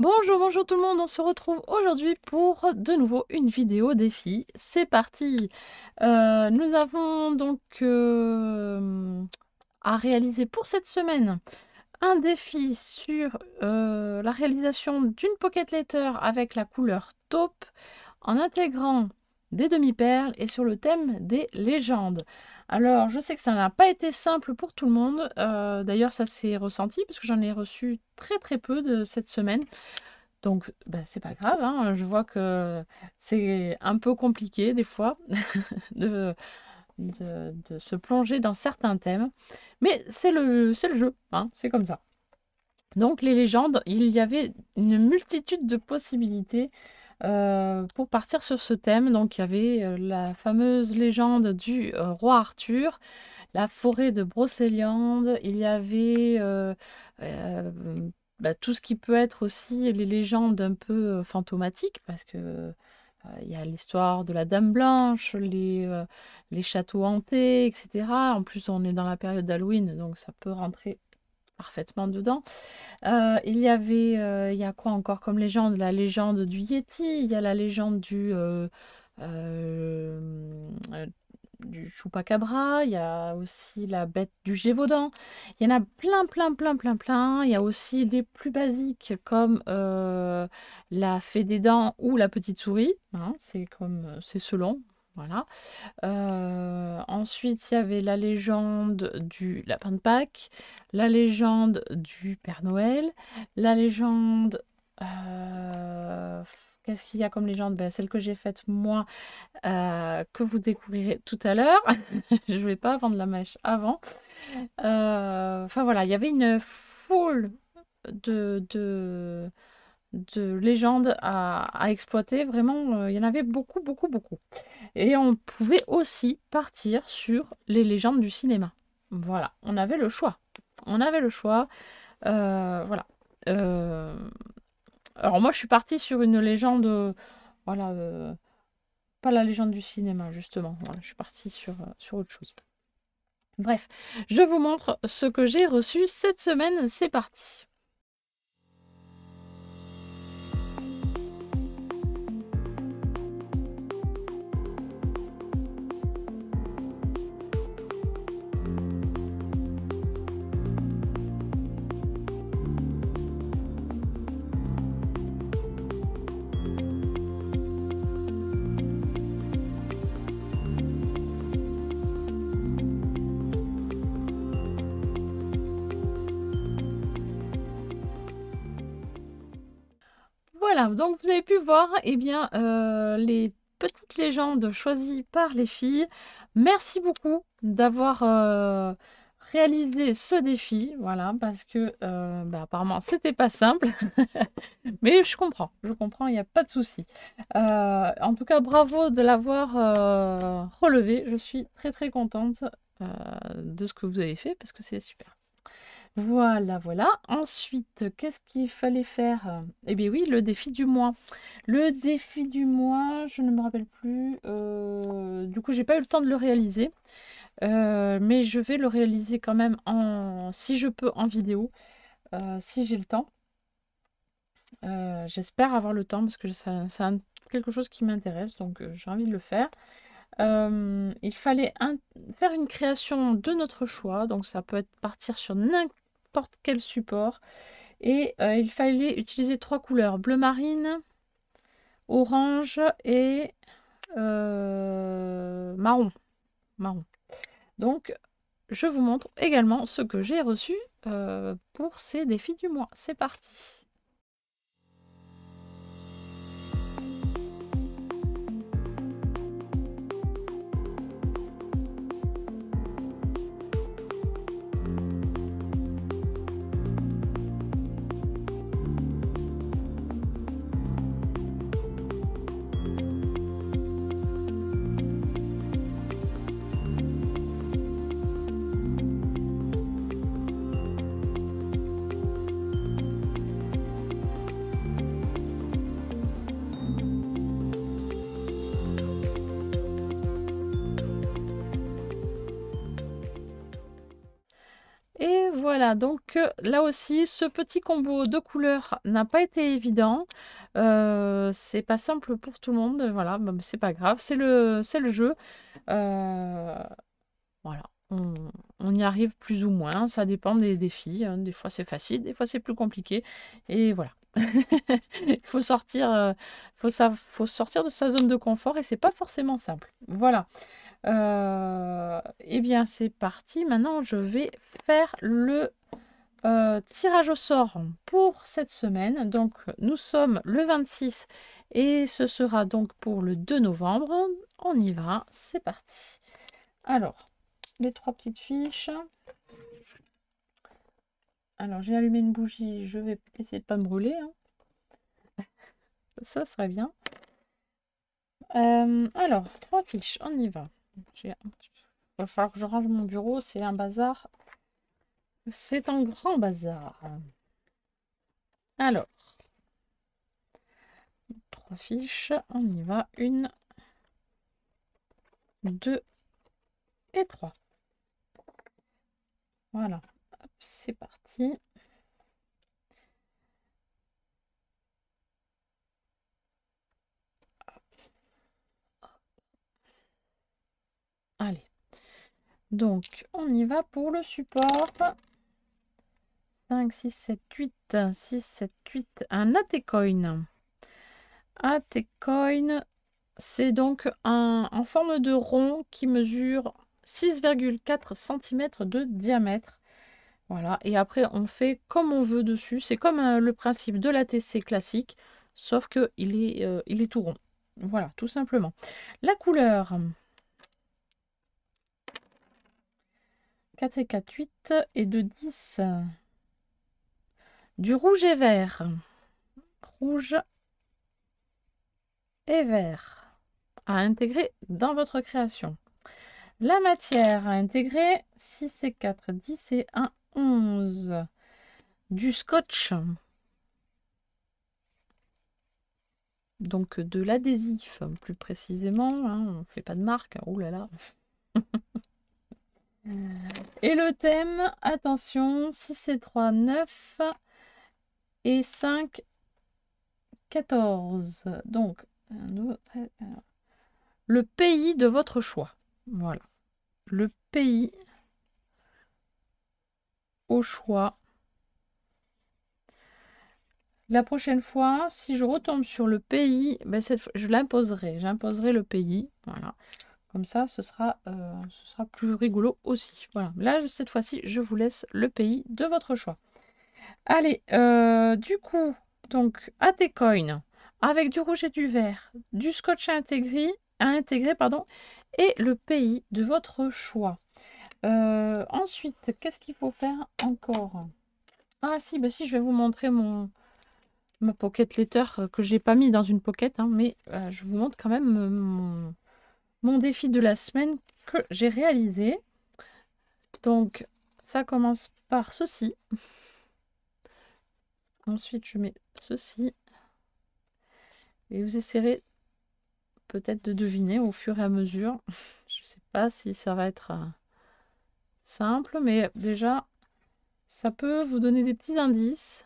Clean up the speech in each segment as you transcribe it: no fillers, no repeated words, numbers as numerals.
Bonjour, bonjour tout le monde, on se retrouve aujourd'hui pour de nouveau une vidéo défi. C'est parti. Nous avons donc à réaliser pour cette semaine un défi sur la réalisation d'une pocket letter avec la couleur taupe en intégrant des demi-perles et sur le thème des légendes. Alors, je sais que ça n'a pas été simple pour tout le monde. D'ailleurs, ça s'est ressenti parce que j'en ai reçu très très peu de cette semaine. Donc, c'est pas grave, hein. Je vois que c'est un peu compliqué des fois de, de se plonger dans certains thèmes. Mais c'est le jeu, hein, c'est comme ça. Donc, les légendes, il y avait une multitude de possibilités pour partir sur ce thème. Donc, il y avait la fameuse légende du roi Arthur, la forêt de Brocéliande, il y avait tout ce qui peut être aussi les légendes un peu fantomatiques, parce que il y a l'histoire de la Dame Blanche, les châteaux hantés, etc. En plus, on est dans la période d'Halloween, donc ça peut rentrer parfaitement dedans. Il y a quoi encore comme légende? La légende du Yéti, il y a la légende du Chupacabra, il y a aussi la bête du Gévaudan. Il y en a plein, plein, plein, plein, plein. Il y a aussi des plus basiques comme la fée des dents ou la petite souris, hein, c'est selon. Voilà. Ensuite, il y avait la légende du lapin de Pâques, la légende du Père Noël, la légende. Qu'est-ce qu'il y a comme légende? Celle que j'ai faite moi, que vous découvrirez tout à l'heure. Je ne vais pas vendre la mèche avant. Enfin voilà, il y avait une foule de, de, de légendes à exploiter. Vraiment, il y en avait beaucoup, beaucoup, beaucoup. Et on pouvait aussi partir sur les légendes du cinéma. Voilà, on avait le choix. On avait le choix. Voilà. Euh, alors moi, je suis partie sur une légende, voilà, pas la légende du cinéma, justement. Voilà, je suis partie sur autre chose. Bref, je vous montre ce que j'ai reçu cette semaine. C'est parti. Voilà, donc vous avez pu voir les petites légendes choisies par les filles. Merci beaucoup d'avoir réalisé ce défi, voilà, parce que apparemment c'était pas simple, mais je comprends, il n'y a pas de souci. En tout cas, bravo de l'avoir relevé. Je suis très très contente de ce que vous avez fait parce que c'est super. Voilà, voilà. Ensuite, qu'est-ce qu'il fallait faire? Eh bien oui, le défi du mois. Le défi du mois, je ne me rappelle plus. Du coup, j'ai pas eu le temps de le réaliser. Mais je vais le réaliser quand même si je peux, en vidéo, si j'ai le temps. J'espère avoir le temps parce que c'est quelque chose qui m'intéresse, donc j'ai envie de le faire. Il fallait faire une création de notre choix, donc ça peut être partir sur n'importe quel support. Et il fallait utiliser 3 couleurs, bleu marine, orange et marron. Marron. Donc, je vous montre également ce que j'ai reçu pour ces défis du mois. C'est parti. voilà, donc là aussi, ce petit combo de couleurs n'a pas été évident. C'est pas simple pour tout le monde, voilà, bah, c'est pas grave, c'est le jeu. Voilà, on y arrive plus ou moins, ça dépend des défis, hein. Des fois c'est facile, des fois c'est plus compliqué, et voilà. Il faut sortir, faut sortir de sa zone de confort et c'est pas forcément simple. Voilà. Eh bien, c'est parti. Maintenant, je vais faire le tirage au sort pour cette semaine. Donc, nous sommes le 26 et ce sera donc pour le 2 novembre. On y va, c'est parti. Alors, les 3 petites fiches. Alors, j'ai allumé une bougie, je vais essayer de ne pas me brûler, hein. Ça serait bien. Alors, 3 fiches, on y va. Il va falloir que je range mon bureau, c'est un bazar. C'est un grand bazar. Alors, 3 fiches, on y va. 1, 2 et 3. Voilà, c'est parti. Allez, donc on y va pour le support. 5, 6, 7, 8, 6, 7, 8, un ATCoin. ATCoin, c'est donc en forme de rond qui mesure 6,4 cm de diamètre. Voilà, et après on fait comme on veut dessus. C'est comme le principe de l'ATC classique, sauf que il est tout rond. Voilà, tout simplement. La couleur 4 et 4, 8 et 2, 10. Du rouge et vert. Rouge et vert à intégrer dans votre création. La matière à intégrer 6 et 4, 10 et 1, 11. Du scotch. Donc de l'adhésif, plus précisément, hein, on ne fait pas de marque, oh là là. Et le thème, attention, 6 et 3, 9 et 5, 14. Donc, le pays de votre choix. Voilà. Le pays au choix. La prochaine fois, si je retombe sur le pays, ben cette fois, je l'imposerai. J'imposerai le pays. Voilà. Comme ça, ce sera plus rigolo aussi. Voilà. Là, cette fois-ci, je vous laisse le pays de votre choix. Allez, du coup, donc, ATCoin, avec du rouge et du vert, du scotch à intégrer, pardon, et le pays de votre choix. Ensuite, qu'est-ce qu'il faut faire encore? Ah si, bah si, je vais vous montrer ma pocket letter que j'ai pas mis dans une pocket, hein, mais je vous montre quand même mon défi de la semaine que j'ai réalisé. Donc, ça commence par ceci. Ensuite, je mets ceci. Et vous essaierez peut-être de deviner au fur et à mesure. Je ne sais pas si ça va être simple, mais déjà, ça peut vous donner des petits indices.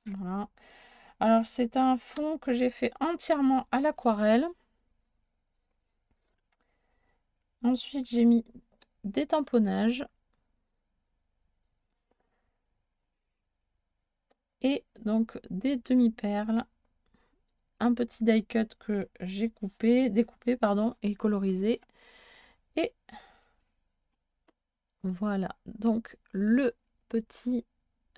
Voilà. Alors, c'est un fond que j'ai fait entièrement à l'aquarelle. Ensuite, j'ai mis des tamponnages. Et donc, des demi-perles. Un petit die cut que j'ai découpé pardon, et colorisé. Et voilà, donc le petit,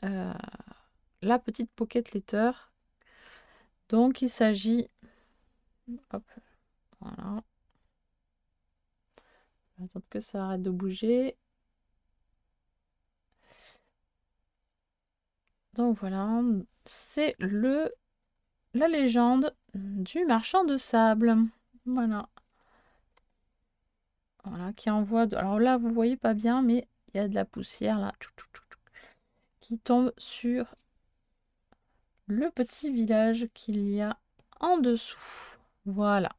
la petite pocket letter. Donc il s'agit, hop, voilà, attendre que ça arrête de bouger. Donc voilà, c'est la légende du marchand de sable. Voilà. Voilà, qui envoie. Alors là, vous voyez pas bien, mais il y a de la poussière là qui tombe sur le petit village qu'il y a en dessous. Voilà.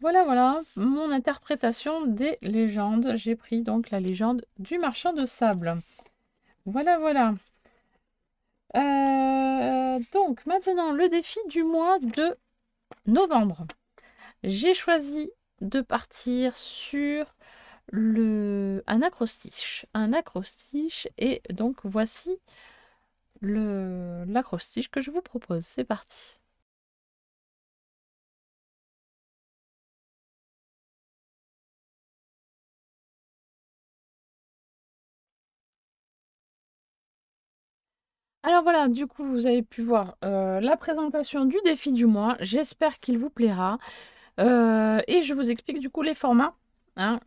Voilà, voilà, mon interprétation des légendes. J'ai pris donc la légende du marchand de sable. Voilà, voilà. Donc, maintenant, le défi du mois de novembre. J'ai choisi de partir sur un acrostiche. Un acrostiche, et donc voici l'acrostiche que je vous propose. C'est parti. Alors voilà, du coup, vous avez pu voir la présentation du défi du mois. J'espère qu'il vous plaira. Et je vous explique du coup les formats hein,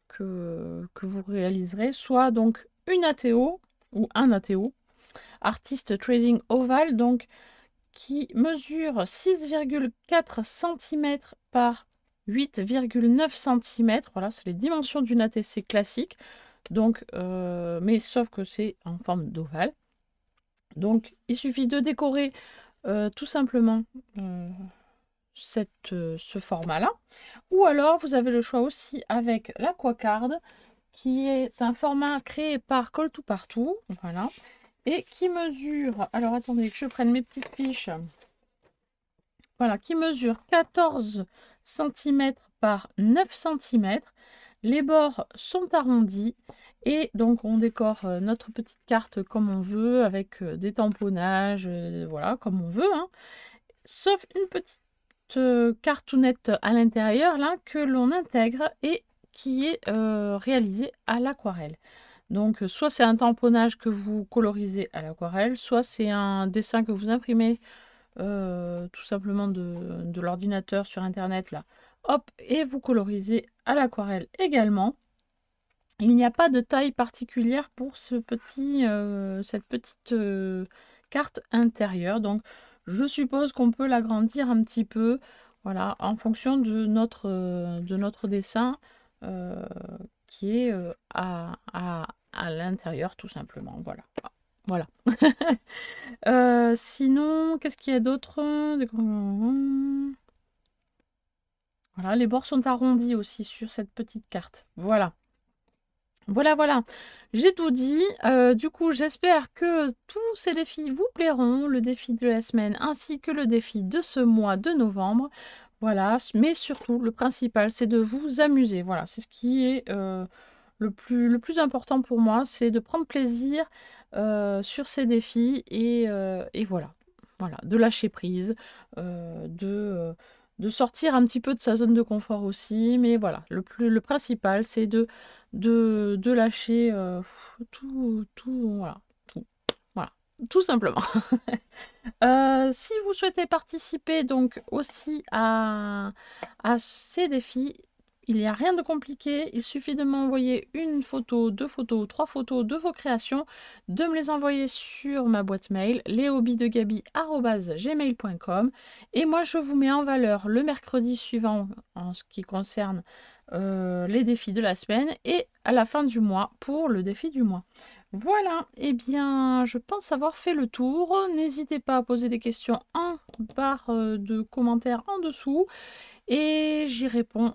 que vous réaliserez. Soit donc une ATO ou un ATO, Artist Trading Oval, donc qui mesure 6,4 cm par 8,9 cm. Voilà, c'est les dimensions d'une ATC classique. Donc, mais sauf que c'est en forme d'ovale. Donc, il suffit de décorer tout simplement ce format-là. Ou alors, vous avez le choix aussi avec l'Aquacard, qui est un format créé par Call2Partout. Voilà. Et qui mesure, alors attendez que je prenne mes petites fiches. Voilà, qui mesure 14 cm par 9 cm. Les bords sont arrondis et donc on décore notre petite carte comme on veut, avec des tamponnages, voilà, comme on veut. Hein. Sauf une petite cartoonnette à l'intérieur là que l'on intègre et qui est réalisée à l'aquarelle. Donc soit c'est un tamponnage que vous colorisez à l'aquarelle, soit c'est un dessin que vous imprimez tout simplement de l'ordinateur sur internet là. Hop, et vous colorisez à l'aquarelle également. Il n'y a pas de taille particulière pour cette petite carte intérieure. Donc je suppose qu'on peut l'agrandir un petit peu, voilà, en fonction de notre dessin qui est à l'intérieur tout simplement. Voilà. Voilà. Sinon, qu'est-ce qu'il y a d'autre? Voilà, les bords sont arrondis aussi sur cette petite carte. Voilà. Voilà, voilà. J'ai tout dit. Du coup, j'espère que tous ces défis vous plairont. Le défi de la semaine ainsi que le défi de ce mois de novembre. Voilà. Mais surtout, le principal, c'est de vous amuser. Voilà, c'est ce qui est le plus important pour moi, c'est de prendre plaisir sur ces défis et voilà. Voilà, de lâcher prise, de sortir un petit peu de sa zone de confort aussi, mais voilà, le principal, c'est de lâcher voilà, voilà, tout simplement. Si vous souhaitez participer donc aussi à ces défis, il n'y a rien de compliqué, il suffit de m'envoyer une photo, 2 photos, 3 photos de vos créations, de me les envoyer sur ma boîte mail, leshobbiesdegaby@gmail.com, et moi je vous mets en valeur le mercredi suivant en ce qui concerne les défis de la semaine et à la fin du mois pour le défi du mois. Voilà, et bien je pense avoir fait le tour. N'hésitez pas à poser des questions en barre de commentaires en dessous et j'y réponds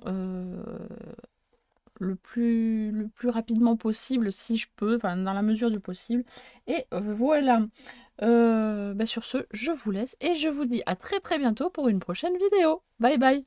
le plus rapidement possible si je peux, enfin dans la mesure du possible. Et voilà, sur ce, je vous laisse et je vous dis à très très bientôt pour une prochaine vidéo. Bye bye.